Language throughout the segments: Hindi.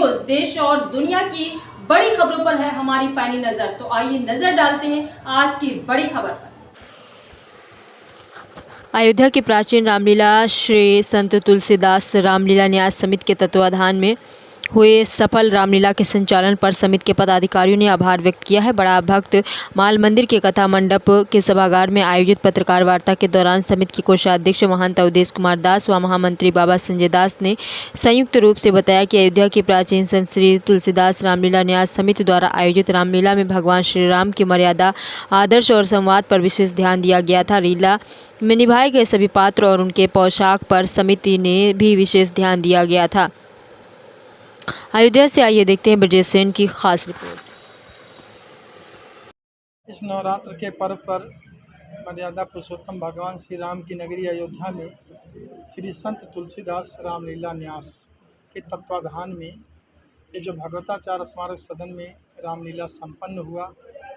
न्यूज़ देश और दुनिया की बड़ी खबरों पर है हमारी पैनी नजर। तो आइए नजर डालते हैं आज की बड़ी खबर पर। अयोध्या की प्राचीन रामलीला श्री संत तुलसीदास रामलीला न्यास समिति के तत्वाधान में हुए सफल रामलीला के संचालन पर समिति के पदाधिकारियों ने आभार व्यक्त किया है। बड़ा भक्त माल मंदिर के कथा मंडप के सभागार में आयोजित पत्रकार वार्ता के दौरान समिति के कोषाध्यक्ष महंत अवधेश कुमार दास व महामंत्री बाबा संजय दास ने संयुक्त रूप से बताया कि अयोध्या की प्राचीन संत श्री तुलसीदास रामलीला न्यास समिति द्वारा आयोजित रामलीला में भगवान श्री राम की मर्यादा, आदर्श और संवाद पर विशेष ध्यान दिया गया था। लीला में निभाए गए सभी पात्र और उनके पोशाक पर समिति ने भी विशेष ध्यान दिया गया था। अयोध्या से आइए देखते हैं ब्रजेश सेन की खास रिपोर्ट। इस नवरात्र के पर्व पर मर्यादा पुरुषोत्तम भगवान श्री राम की नगरी अयोध्या में श्री संत तुलसीदास रामलीला न्यास के तत्वाधान में ये जो भगवताचार्य स्मारक सदन में रामलीला संपन्न हुआ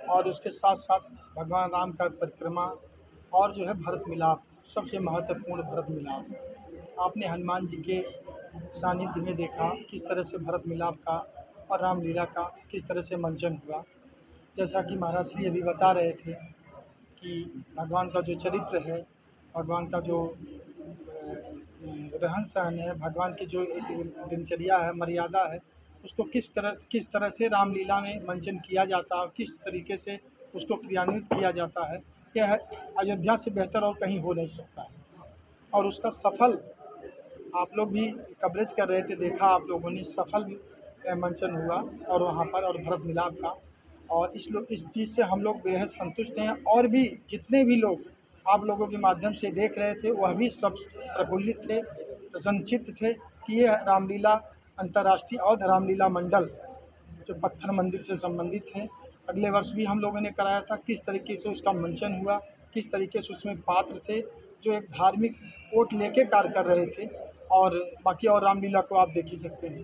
और उसके साथ साथ भगवान राम का परिक्रमा और जो है भरत मिलाप, सबसे महत्वपूर्ण भरत मिलाप आपने हनुमान जी के सानिध्य में देखा किस तरह से भरत मिलाप का और रामलीला का किस तरह से मंचन हुआ। जैसा कि महाराज श्री अभी बता रहे थे कि भगवान का जो चरित्र है, भगवान का जो रहन सहन है, भगवान की जो एक दिनचर्या है, मर्यादा है, उसको किस तरह से रामलीला में मंचन किया जाता है, किस तरीके से उसको क्रियान्वित किया जाता है, यह अयोध्या से बेहतर और कहीं हो नहीं सकता है। और उसका सफल आप लोग भी कवरेज कर रहे थे, देखा आप लोगों ने, सफल मंचन हुआ और वहाँ पर और भरत मिलाप का। और इस चीज़ से हम लोग बेहद संतुष्ट हैं और भी जितने भी लोग आप लोगों के माध्यम से देख रहे थे वह भी सब प्रफुल्लित थे, प्रसन्नचित्त थे कि ये रामलीला अंतर्राष्ट्रीय अवध रामलीला मंडल जो पत्थर मंदिर से संबंधित है, अगले वर्ष भी हम लोगों ने कराया था। किस तरीके से उसका मंचन हुआ, किस तरीके से उसमें पात्र थे जो एक धार्मिक ओट लेके कार्य कर रहे थे। और बाकी और रामलीला को आप देख ही सकते हैं।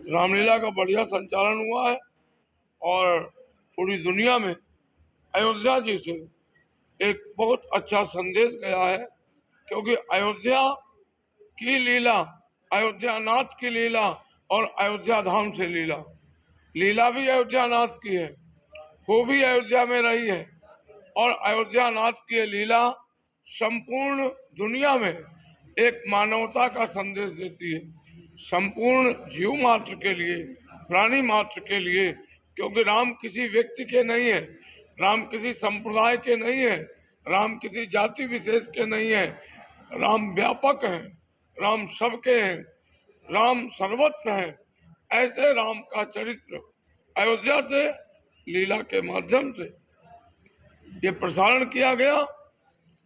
रामलीला का बढ़िया संचालन हुआ है और पूरी दुनिया में अयोध्या जी से एक बहुत अच्छा संदेश गया है, क्योंकि अयोध्या की लीला, अयोध्या नाथ की लीला और अयोध्या धाम से लीला भी अयोध्या नाथ की है, वो भी अयोध्या में रही है। और अयोध्या नाथ की लीला संपूर्ण दुनिया में एक मानवता का संदेश देती है, संपूर्ण जीव मात्र के लिए, प्राणी मात्र के लिए। क्योंकि राम किसी व्यक्ति के नहीं है, राम किसी संप्रदाय के नहीं है, राम किसी जाति विशेष के नहीं है, राम व्यापक हैं, राम सबके हैं, राम सर्वत्र हैं। ऐसे राम का चरित्र अयोध्या से लीला के माध्यम से ये प्रसारण किया गया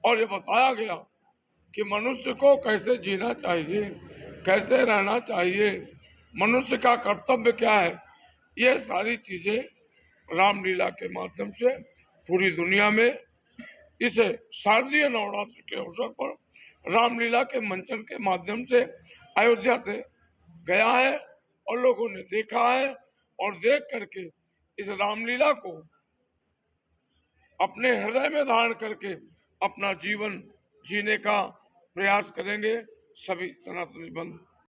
और ये बताया गया कि मनुष्य को कैसे जीना चाहिए, कैसे रहना चाहिए, मनुष्य का कर्तव्य क्या है। ये सारी चीज़ें रामलीला के माध्यम से पूरी दुनिया में इसे शारदीय नवरात्र के अवसर पर रामलीला के मंचन के माध्यम से अयोध्या से गया है और लोगों ने देखा है और देख करके इस रामलीला को अपने हृदय में धारण करके अपना जीवन जीने का प्रयास करेंगे सभी सनातनी बंधु।